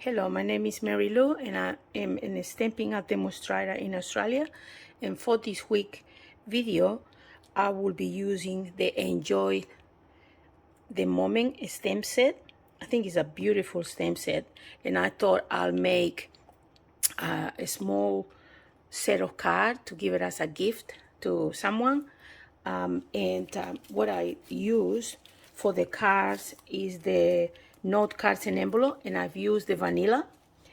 Hello, my name is Marylou and I am a Stampin' Up demonstrator in Australia. And for this week video, I will be using the Enjoy the Moment stamp set. I think it's a beautiful stamp set, and I thought I'll make a small set of cards to give it as a gift to someone. What I use for the cards is the note cards and envelope, and I've used the vanilla.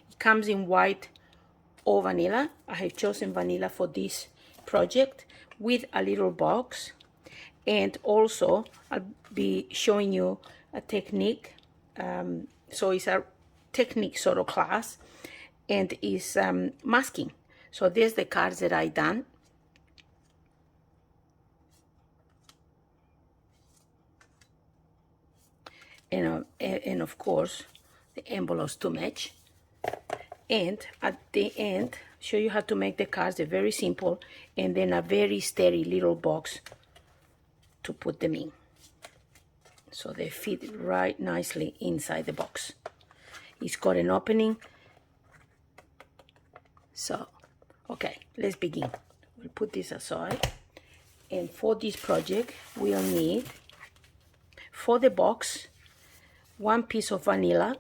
It comes in white or vanilla. I have chosen vanilla for this project with a little box. And also I'll be showing you a technique. So it's a technique sort of class, and is masking. So there's the cards that I done. And of course the envelopes to match. And at the end, show you how to make the cards. They're very simple, and then a very steady little box to put them in, so they fit right nicely inside the box. It's got an opening. So okay, let's begin. We'll put this aside, and for this project we'll need, for the box, one piece of vanilla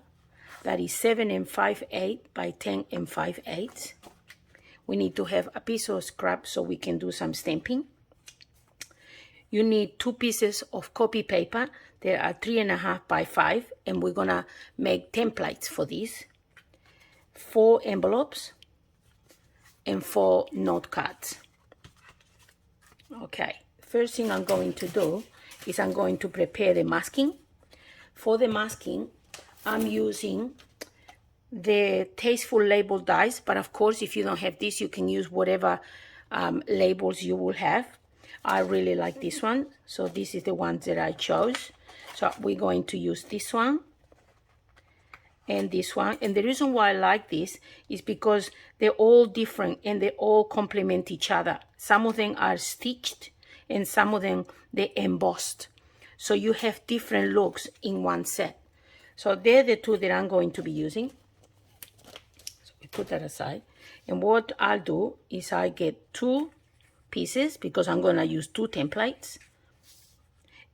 that is 7 5/8 by 10 5/8. We need to have a piece of scrap so we can do some stamping. You need 2 pieces of copy paper. They are 3.5 by 5, and we're gonna make templates for these. 4 envelopes and 4 note cards. Okay, first thing I'm going to do is I'm going to prepare the masking. For the masking, I'm using the Tasteful Label dies, but of course if you don't have this, you can use whatever labels you will have. I really like this one, so this is the one that I chose. So we're going to use this one and this one. And the reason why I like this is because they're all different and they all complement each other. Some of them are stitched and some of them they embossed. So you have different looks in one set. So they're the 2 that I'm going to be using. So we put that aside. And what I'll do is I get 2 pieces, because I'm going to use 2 templates,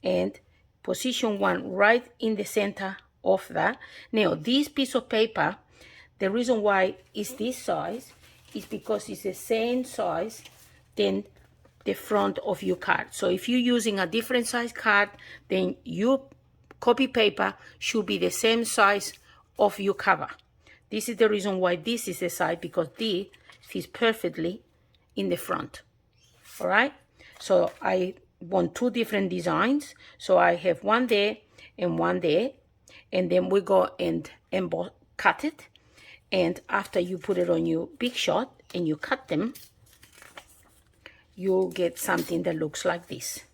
and position one right in the center of that. Now this piece of paper, the reason why it's this size is because it's the same size than the front of your card. So if you're using a different size card, then your copy paper should be the same size of your cover. This is the reason why this is the size, because this fits perfectly in the front. All right, so I want 2 different designs, so I have one there and one there, and then we go and cut it. And after you put it on your Big Shot and you cut them, you'll get something that looks like this.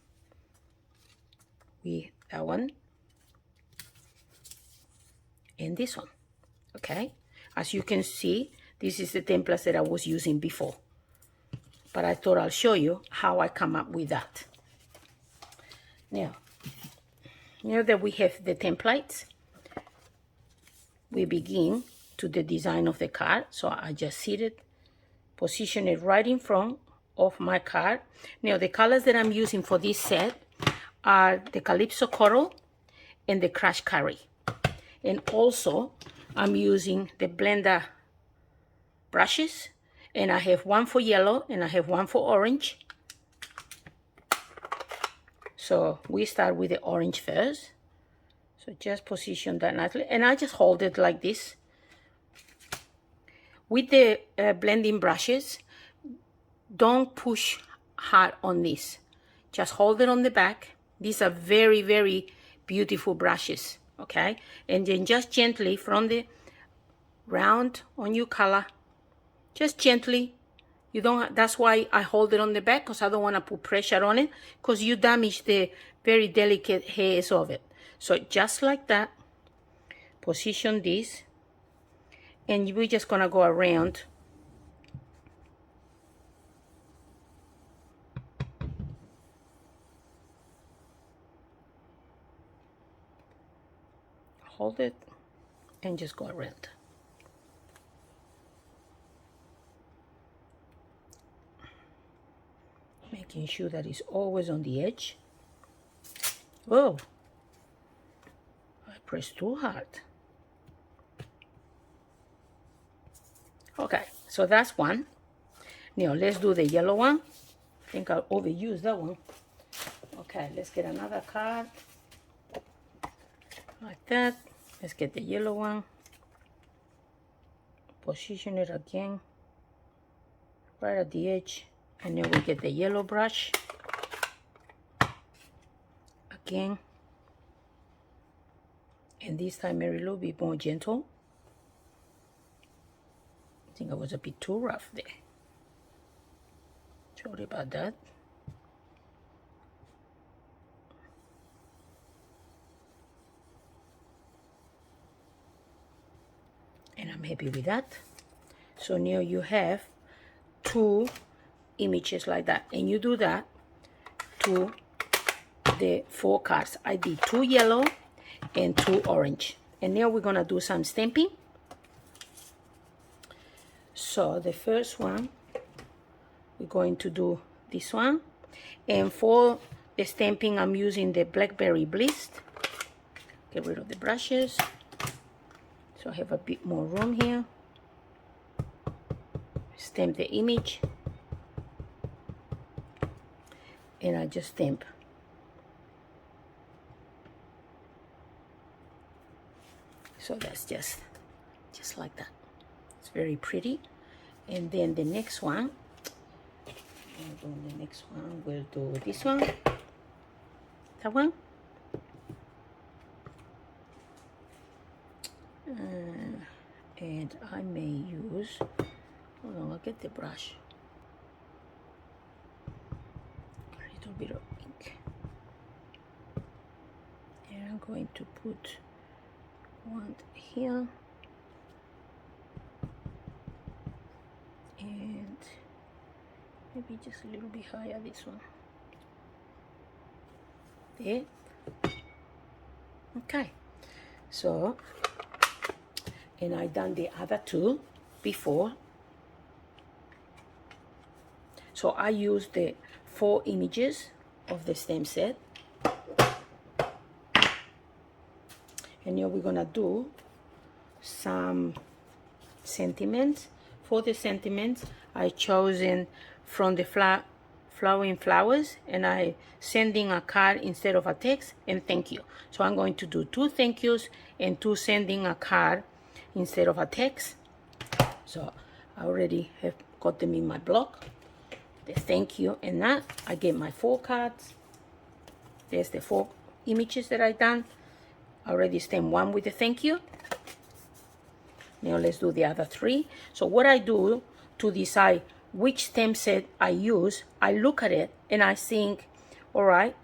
That one and this one. Okay, as you can see, this is the templates that I was using before, but I thought I'll show you how I come up with that. Now that we have the templates, we begin to the design of the card. So I just sit it, position it right in front of my card. Now the colors that I'm using for this set are the Calypso Coral and the Crash Curry. And also I'm using the blender brushes, and I have one for yellow and I have one for orange. So we start with the orange first. So just position that nicely, and I just hold it like this. With the blending brushes, don't push hard on this. Just hold it on the back. These are very, very beautiful brushes, okay? And then just gently from the round on your color, just gently. You don't. That's why I hold it on the back, because I don't want to put pressure on it, because you damage the very delicate hairs of it. So just like that, position this, and we're just gonna go around. Hold it and just go around. making sure that it's always on the edge. Oh, I pressed too hard. Okay, so that's one. Now let's do the yellow one. I think I'll overuse that one. Okay, let's get another card. Like that. Let's get the yellow one. Position it again. Right at the edge. And then we get the yellow brush. Again. And this time Marylou be more gentle. I think I was a bit too rough there. Sorry about that. And I'm happy with that. So now you have 2 images like that. And you do that to the 4 cards. I did 2 yellow and 2 orange. And now we're gonna do some stamping. So the first one, we're going to do this one. And for the stamping, I'm using the Blackberry Bliss. Get rid of the brushes. So I have a bit more room here. Stamp the image. And I just stamp. So that's just like that. It's very pretty. And then the next one, we'll do this one. That one. And I may use, hold on, I'll get the brush. A little bit of ink. And I'm going to put one here. And maybe just a little bit higher, this one. There. Okay. So, and I done the other 2 before. So I used the 4 images of the stamp set. And now we're gonna do some sentiments. For the sentiments, I chosen from the flowering flowers, and I sending a card instead of a text, and thank you. So I'm going to do 2 thank yous and 2 sending a card instead of a text. So I already have got them in my block. The thank you and that. I get my 4 cards. There's the 4 images that I done. I already stamped one with the thank you. Now let's do the other 3. So what I do to decide which stamp set I use, I look at it and I think, all right,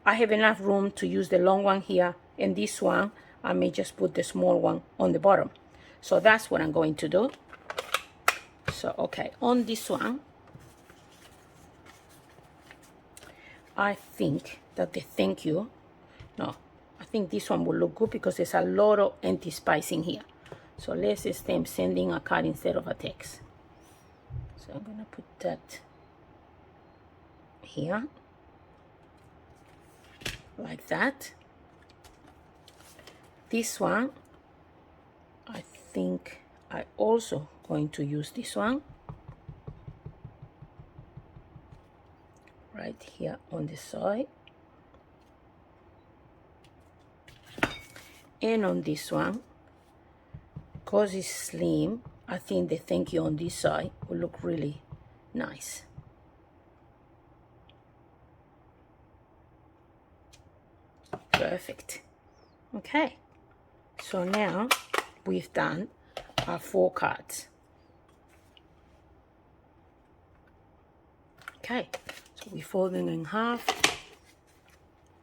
I have enough room to use the long one here, and this one I may just put the small one on the bottom. So that's what I'm going to do. So okay, on this one, I think that the thank you, no, I think this one will look good because there's a lot of anti-spicing here. So let's stamp sending a card instead of a text. So I'm gonna put that here, like that. This one, I think I also going to use this one right here on the side. And on this one, because it's slim, I think the thank you on this side will look really nice. Perfect. Okay, so now we've done our 4 cards. Okay, so we fold them in half,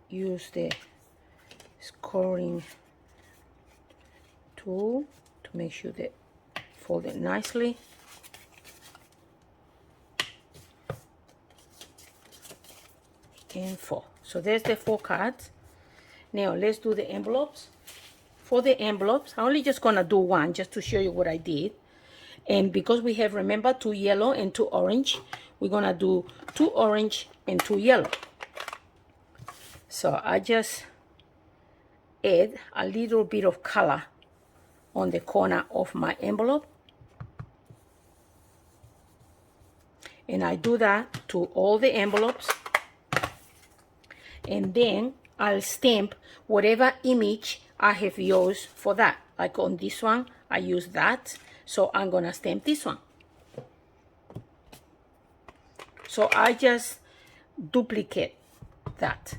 use the scoring tool to make sure they fold it nicely. And 4. So there's the 4 cards. Now let's do the envelopes. For the envelopes, I'm only just gonna do one just to show you what I did. And because we have, remember, 2 yellow and 2 orange, we're gonna do 2 orange and 2 yellow. So I just add a little bit of color on the corner of my envelope, and I do that to all the envelopes, and then I'll stamp whatever image I have used for that. Like on this one, I use that, so I'm gonna stamp this one. So I just duplicate that.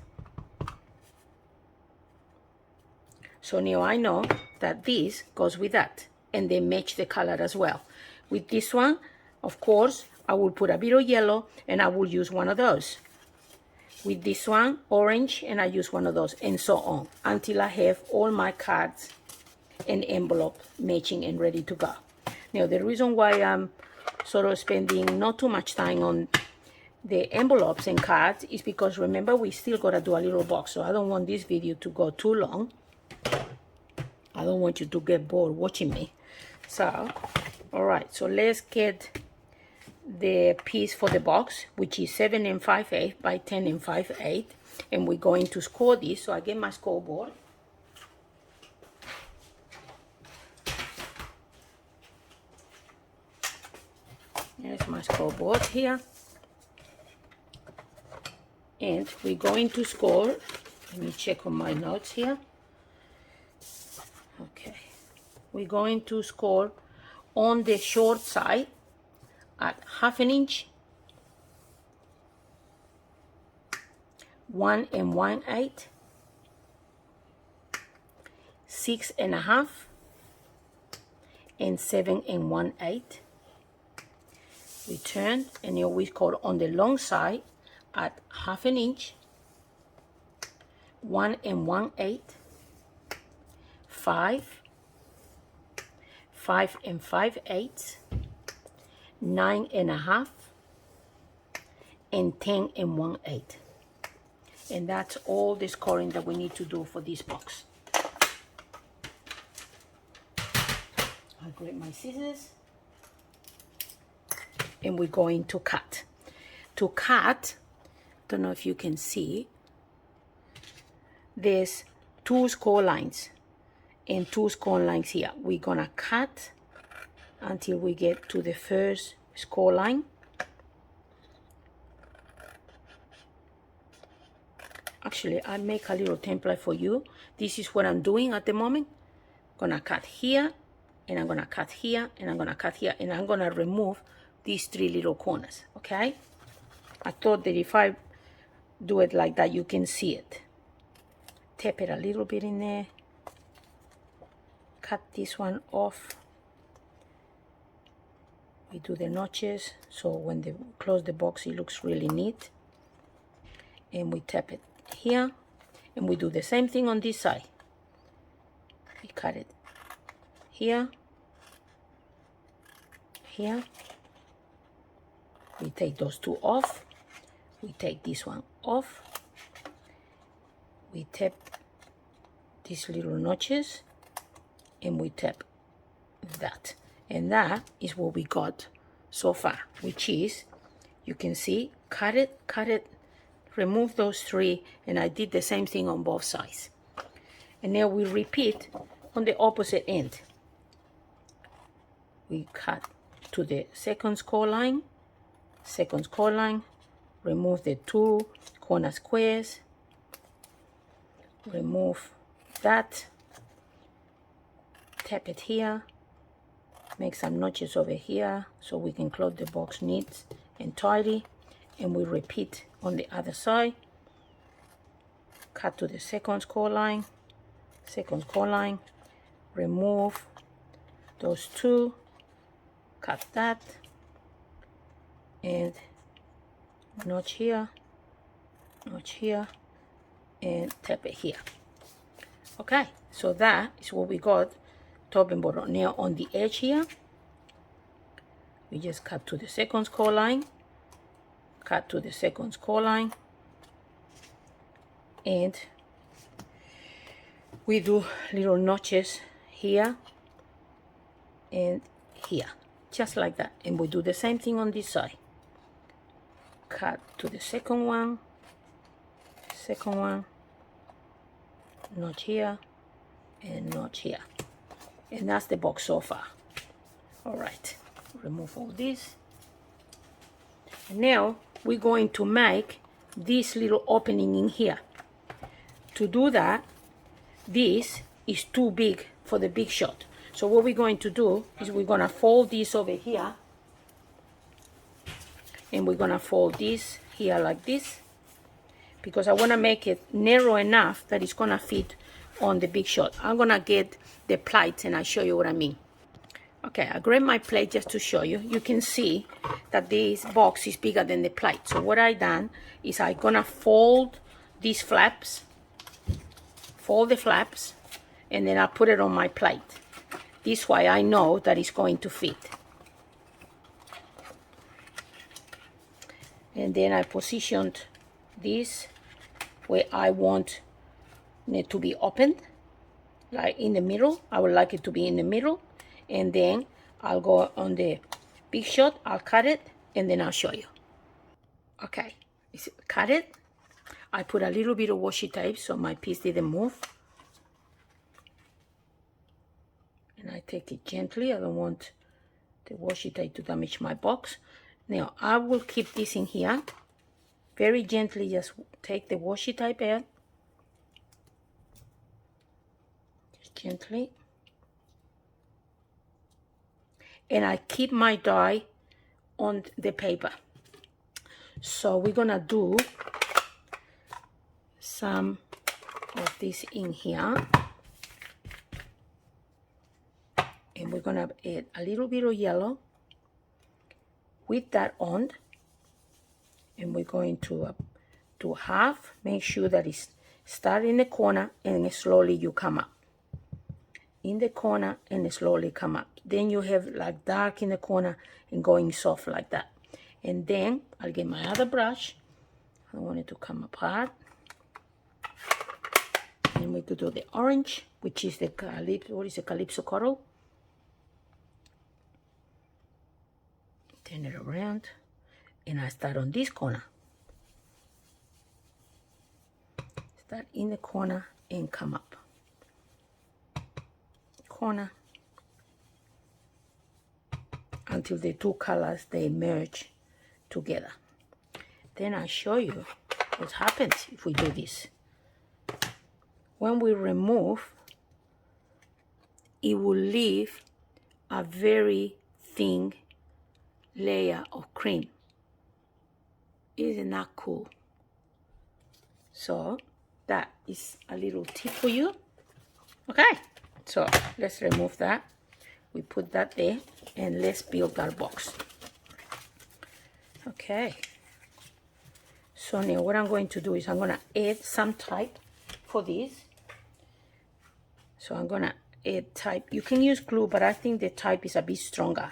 So now I know that this goes with that, and they match the color as well. With this one, of course, I will put a bit of yellow, and I will use one of those. With this one, orange, and I use one of those, and so on, until I have all my cards and envelope matching and ready to go. Now, the reason why I'm sort of spending not too much time on the envelopes and cards is because, remember, we still gotta do a little box, so I don't want this video to go too long. I don't want you to get bored watching me. So, all right, so let's get the piece for the box, which is 7 5/8 by 10 5/8, and we're going to score this. So I get my scoreboard. There's my scoreboard here, and we're going to score. Let me check on my notes here. Okay, we're going to score on the short side at 1/2 inch, 1 1/8, 6 1/2, and 7 1/8. We turn, and here we score on the long side at 1/2 inch, 1 1/8, 5, 5 5/8, 9 1/2, and 10 1/8. And that's all the scoring that we need to do for this box. I'll grab my scissors, and we're going to cut. To cut, don't know if you can see, there's 2 score lines and 2 score lines here. We're gonna cut until we get to the first score line. Actually, I make a little template for you. This is what I'm doing at the moment. Gonna cut here, and I'm gonna cut here, and I'm gonna cut here, and I'm gonna remove these 3 little corners, okay? I thought that if I do it like that, you can see it. Tap it a little bit in there. Cut this one off. We do the notches, so when they close the box, it looks really neat. And we tap it here, and we do the same thing on this side. We cut it here, here. We take those 2 off. We take this one off. We tap these little notches, and we tap that. And that is what we got so far, which is, you can see, cut it, remove those 3, and I did the same thing on both sides. And now we repeat on the opposite end. We cut to the second score line, remove the 2 corner squares, remove that, tap it here, make some notches over here so we can close the box neat and tidy, and we repeat on the other side. Cut to the second score line, remove those 2, cut that, and notch here, and tap it here. Okay, so that is what we got, top and bottom. Now on the edge here, we just cut to the second score line, cut to the second score line, and we do little notches here and here, just like that. And we do the same thing on this side. cut to the second one, notch here, and notch here. And that's the box so far. All right, remove all this. And now we're going to make this little opening in here. To do that, this is too big for the big shot. So what we're going to do is we're going to fold this over here, and we're going to fold this here like this, because I want to make it narrow enough that it's going to fit on the big shot. I'm going to get the plates and I'll show you what I mean. Okay, I grabbed my plate just to show you. You can see that this box is bigger than the plate. So what I done is I'm going to fold these flaps, fold the flaps, and then I'll put it on my plate. This way I know that it's going to fit. And then I positioned this where I want it to be opened, like in the middle. I would like it to be in the middle. And then I'll go on the big shot, I'll cut it, and then I'll show you. Okay, cut it. I put a little bit of washi tape so my piece didn't move. And I take it gently. I don't want the washi tape to damage my box. Now I will keep this in here. Very gently, just take the washi tape out. Just gently. And I keep my die on the paper. So we're gonna do some of this in here. And we're gonna add a little bit of yellow with that on. And we're going to do half. Make sure that it's start in the corner and slowly you come up. In the corner and slowly come up. Then you have like dark in the corner and going soft like that. And then I'll get my other brush. I want it to come apart. And we could do the orange, which is the Calypso coral. Turn it around. And I start on this corner. Start in the corner and come up. Corner. Until the two colors, they merge together. Then I'll show you what happens if we do this. When we remove, it will leave a very thin layer of cream. Isn't that cool? So that is a little tip for you. Okay, so let's remove that. We put that there and let's build our box. Okay, so now what I'm going to do is I'm going to add some type for this. So I'm going to add type. You can use glue, but I think the type is a bit stronger.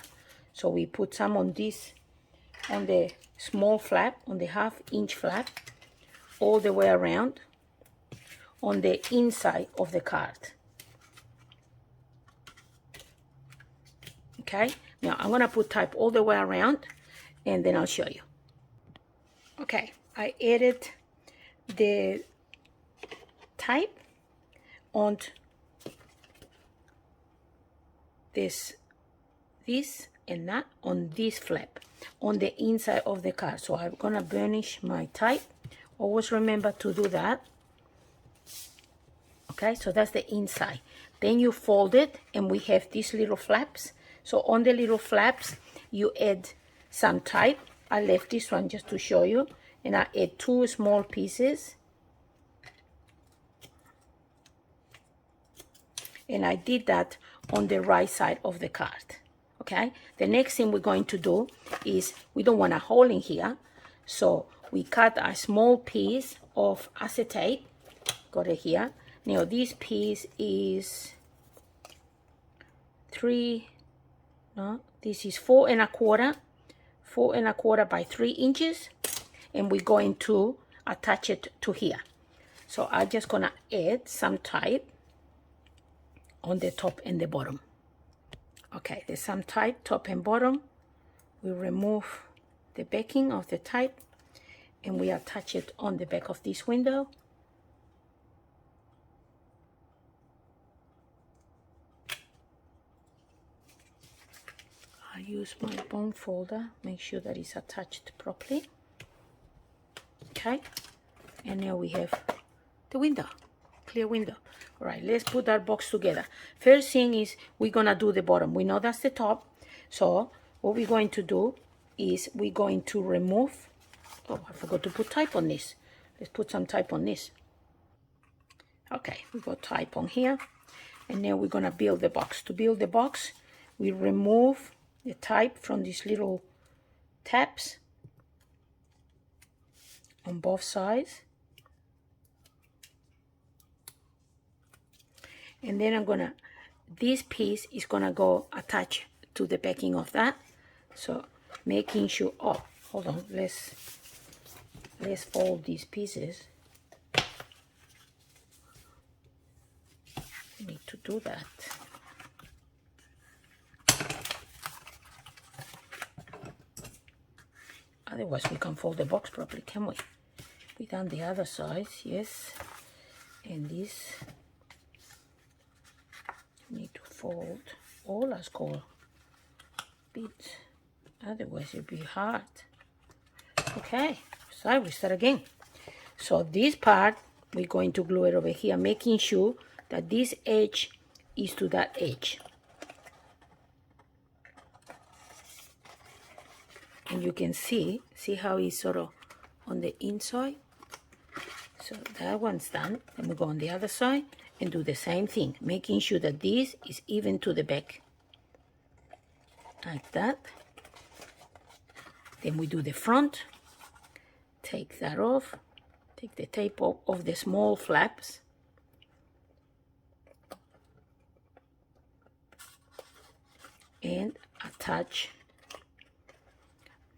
So we put some on this, on the small flap, on the 1/2 inch flap, all the way around on the inside of the card. Okay, now I'm gonna put type all the way around and then I'll show you. Okay, I added the type on this and that on this flap on the inside of the card. So I'm gonna burnish my type. Always remember to do that. Okay, so that's the inside. Then you fold it and we have these little flaps. So on the little flaps you add some type. I left this one just to show you, and I add 2 small pieces, and I did that on the right side of the card. Okay, the next thing we're going to do is we don't want a hole in here, so we cut a small piece of acetate. Got it here. Now this piece is 4 1/4 by 3 inches, and we're going to attach it to here. So I'm just gonna add some type on the top and the bottom. Okay, there's some type top and bottom. We remove the backing of the type and we attach it on the back of this window. I use my bone folder, make sure that it's attached properly. Okay, and now we have the window, clear window. All right, let's put our box together. First thing is we're gonna do the bottom. We know that's the top, so what we're going to do is we're going to remove, oh, I forgot to put type on this. Let's put some type on this. Okay, we got type on here, and now we're gonna build the box. To build the box, we remove the type from these little tabs on both sides. And then this piece is gonna go attach to the backing of that. So making sure, oh, hold on, let's fold these pieces. We need to do that. Otherwise we can't fold the box properly, can we? We done the other side, yes. And this, need to fold all as gold bits, otherwise it'll be hard. Okay, so we start again. So this part we're going to glue it over here, making sure that this edge is to that edge. And you can see how it's sort of on the inside. So that one's done. Then we go on the other side and do the same thing, making sure that this is even to the back, like that. Then we do the front, take that off, take the tape off of the small flaps, and attach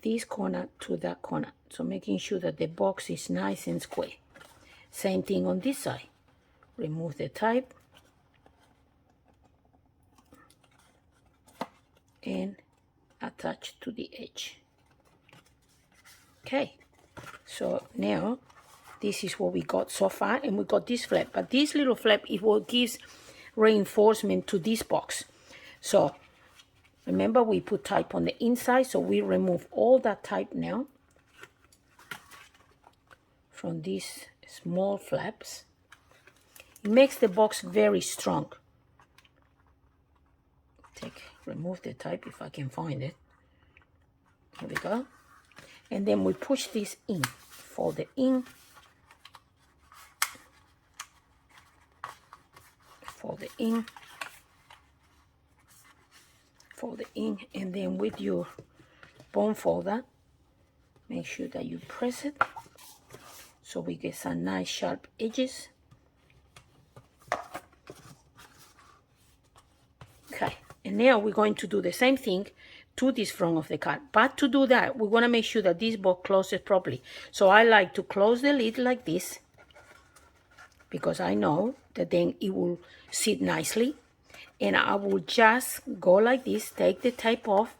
this corner to that corner, so making sure that the box is nice and square. Same thing on this side. Remove the type and attach to the edge. Okay, so now this is what we got so far, and we got this flap, but this little flap is what gives reinforcement to this box. So remember, we put type on the inside, so we remove all that type now from these small flaps. It makes the box very strong. Remove the type if I can find it. Here we go. And then we push this in, fold it in, fold it in, fold it in, and then with your bone folder, make sure that you press it so we get some nice sharp edges. Okay, and now we're going to do the same thing to this front of the card. But to do that, we want to make sure that this box closes properly. So I like to close the lid like this, because I know that then it will sit nicely. And I will just go like this, take the tape off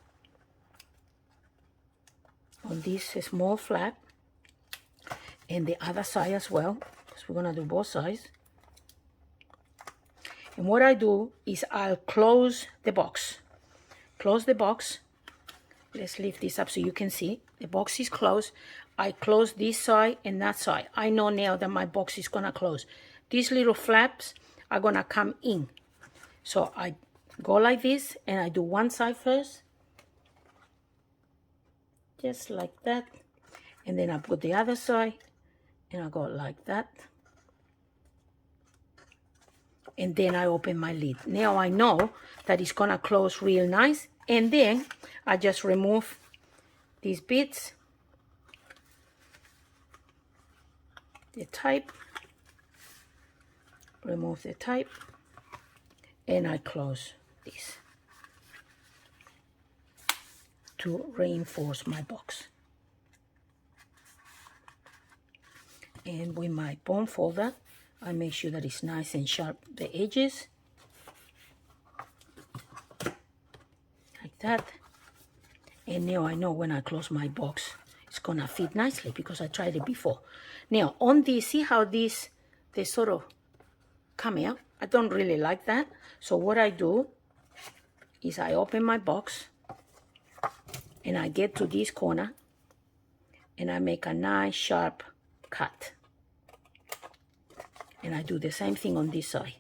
on this small flap, and the other side as well, because we're going to do both sides. And what I do is I'll close the box. Close the box. Let's lift this up so you can see. The box is closed. I close this side and that side. I know now that my box is gonna close. These little flaps are gonna come in. So I go like this and I do one side first. Just like that. And then I put the other side and I go like that. And then I open my lid. Now I know that it's gonna close real nice. And then I just remove these bits, the type, remove the type, and I close this to reinforce my box. And with my bone folder, I make sure that it's nice and sharp, the edges, like that. And now I know when I close my box, it's it's gonna fit nicely because I tried it before. Now on this, see how these, they sort of come out? I don't really like that. So what I do is I open my box and I get to this corner and I make a nice sharp cut. And I do the same thing on this side.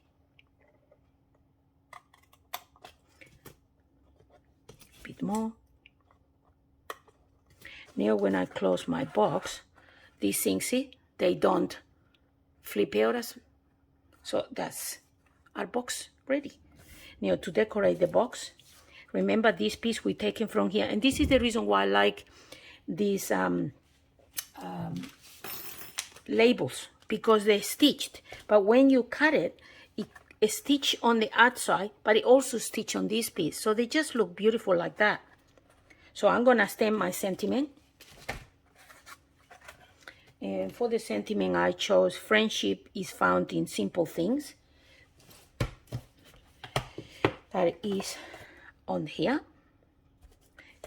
A bit more. Now when I close my box, these things, see, they don't flip out as, so that's our box ready. Now to decorate the box, remember this piece we taken from here, and this is the reason why I like these labels, because they're stitched, but when you cut it, it stitch on the outside, but it also stitch on this piece, so they just look beautiful like that. So I'm gonna stamp my sentiment, and for the sentiment I chose "Friendship is found in simple things." That is on here,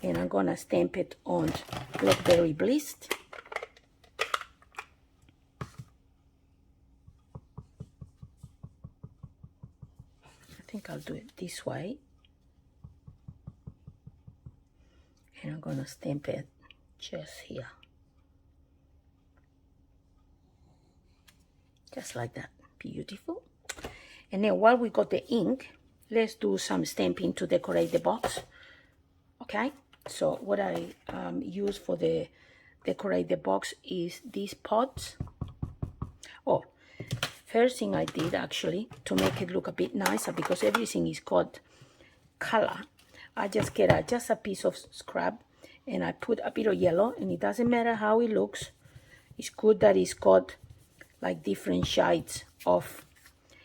and I'm gonna stamp it on Blackberry Bliss. I think I'll do it this way, and I'm gonna stamp it just here, just like that. Beautiful. And then while we got the ink, let's do some stamping to decorate the box. Okay, so what I use for the decorate the box is these pots. Oh, first thing I did actually to make it look a bit nicer, because everything is got color, I just get just a piece of scrap and I put a bit of yellow, and it doesn't matter how it looks. It's good that it's got like different shades of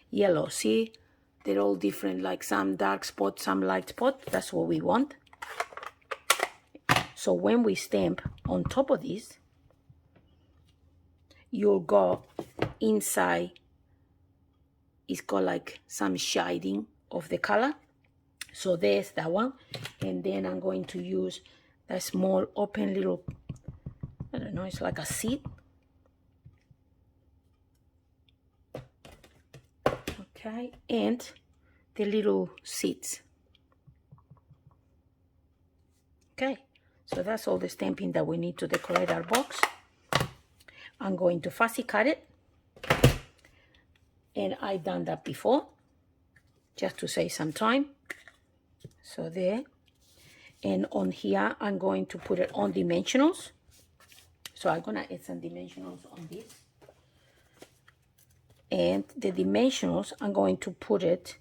yellow. See, they're all different, like some dark spot, some light spot. That's what we want. So when we stamp on top of this, you'll go inside, it's got like some shading of the color. So there's that one. And then I'm going to use that small open little, I don't know, it's like a seed. Okay, and the little seeds. Okay, so that's all the stamping that we need to decorate our box. I'm going to fussy cut it, and I done that before just to save some time. So there, and on here I'm going to put it on dimensionals. So I'm gonna add some dimensionals on this, and the dimensionals I'm going to put it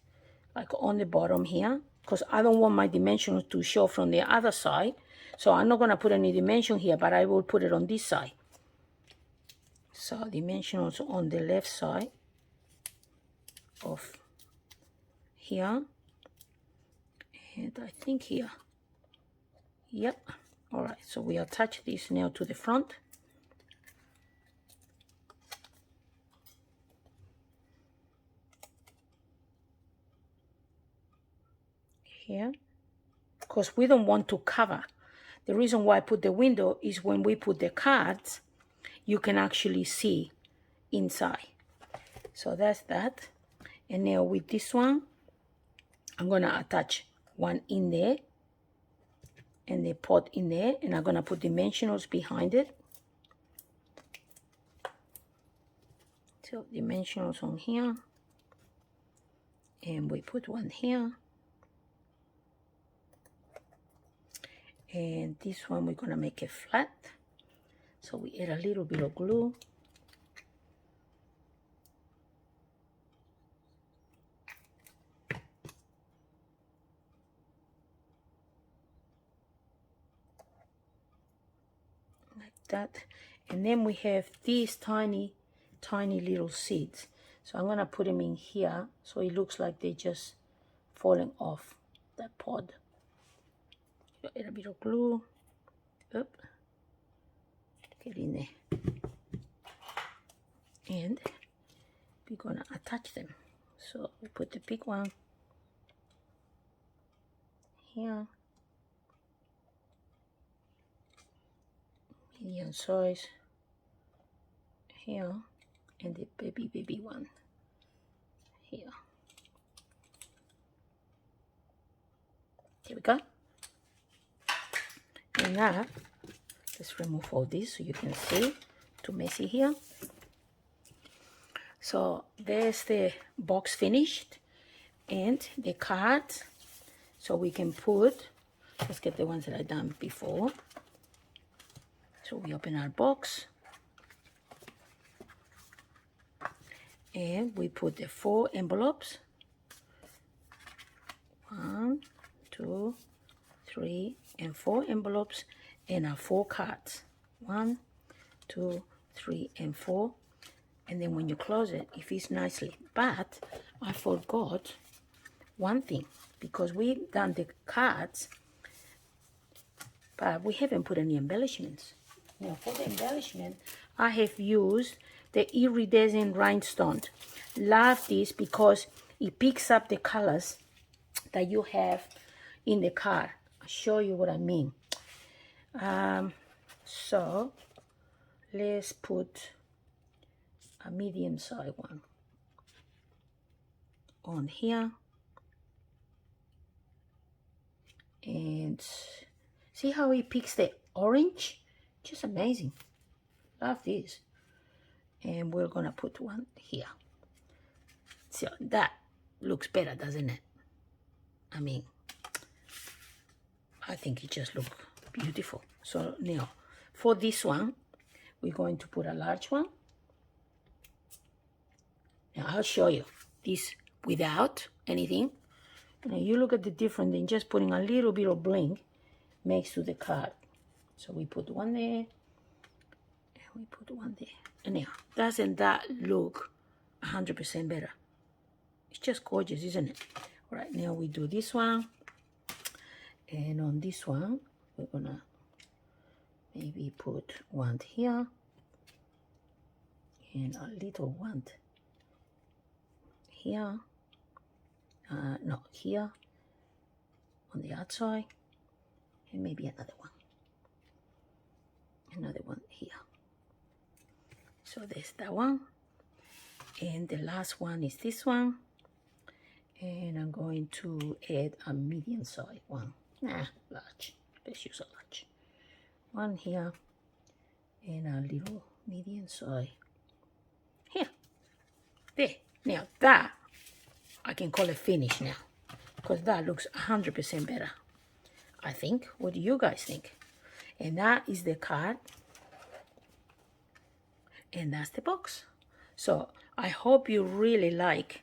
like on the bottom here, because I don't want my dimensions to show from the other side. So I'm not gonna put any dimension here, but I will put it on this side. So dimensionals on the left side of here, and I think here. Yep. All right, so we attach this now to the front. Here, because we don't want to cover. The reason why I put the window is when we put the cards, you can actually see inside. So that's that. And now with this one, I'm gonna attach one in there and the pot in there, and I'm gonna put dimensionals behind it. So dimensionals on here, and we put one here. And this one we're gonna make it flat. So we add a little bit of glue. Like that. And then we have these tiny little seeds. So I'm gonna put them in here so it looks like they're just falling off that pod. Add a bit of glue. Up. Get in there. And we're gonna attach them. So we put the big one here, medium size here, and the baby one here. Here we go. And now let's remove all this so you can see. Too messy here. So there's the box finished and the cards. So we can put, let's get the ones that I done before. So we open our box and we put the 4 envelopes. 1, 2, 3, and 4 envelopes, and our 4 cards. 1, 2, 3, and 4. And then when you close it, it fits nicely. But I forgot one thing, because we've done the cards, but we haven't put any embellishments. Now for the embellishment, I have used the iridescent rhinestone. Love this because it picks up the colors that you have in the card. I'll show you what I mean. So let's put a medium size one on here, and see how it picks the orange? Just amazing. Love this. And we're gonna put one here. So that looks better, doesn't it? I mean, I think it just looks beautiful. So now for this one, we're going to put a large one. Now I'll show you this without anything. Now you look at the difference in just putting a little bit of bling makes to the card. So we put one there, and we put one there. And now, doesn't that look 100% better? It's just gorgeous, isn't it? All right, now we do this one. And on this one, we're gonna maybe put one here and a little one here. No, here on the outside, and maybe another one. Another one here. So there's that one. And the last one is this one. And I'm going to add a medium size one. Nah, large. Let's use a large. One here. And a little medium size here. There. Now that, I can call it finished now. Because that looks 100% better, I think. What do you guys think? And that is the card. And that's the box. So I hope you really like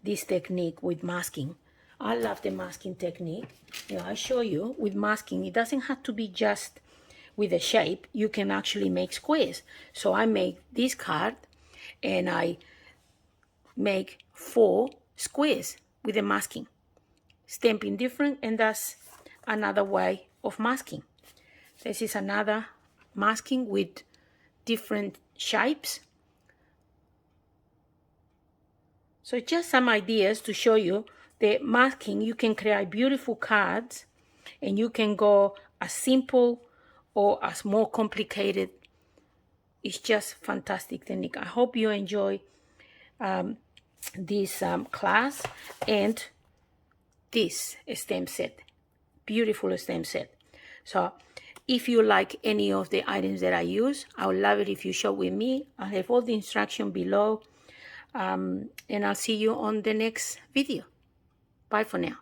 this technique with masking. I love the masking technique. You know, I show you with masking, it doesn't have to be just with a shape. You can actually make squares. So I make this card and I make 4 squares with the masking. Stamping different, and that's another way of masking. This is another masking with different shapes. So just some ideas to show you the masking. You can create beautiful cards, and you can go as simple or as more complicated. It's just fantastic technique. I hope you enjoy this class and this stamp set. Beautiful stamp set. So if you like any of the items that I use, I would love it if you share with me. I'll have all the instruction below. And I'll see you on the next video. Bye for now.